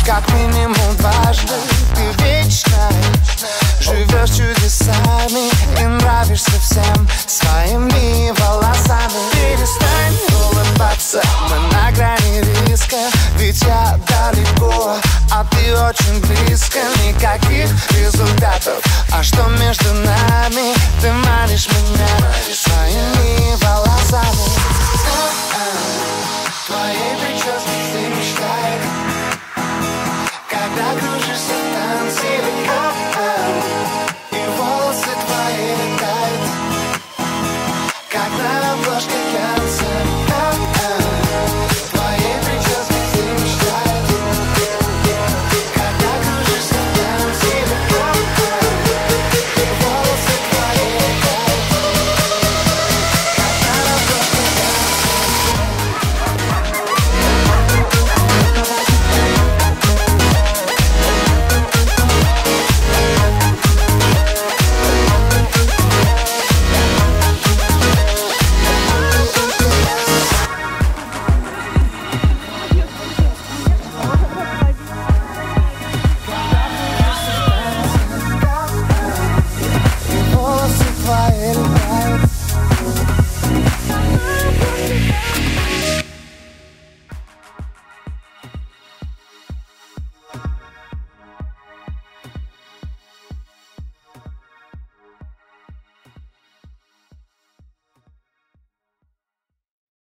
как минимум дважды. Ты вечная, живешь чудесами и нравишься всем своими волосами. Перестань улыбаться, мы на грани риска, ведь я далеко, а ты очень близко. Никаких результатов, а что между нами? Ты манишь меня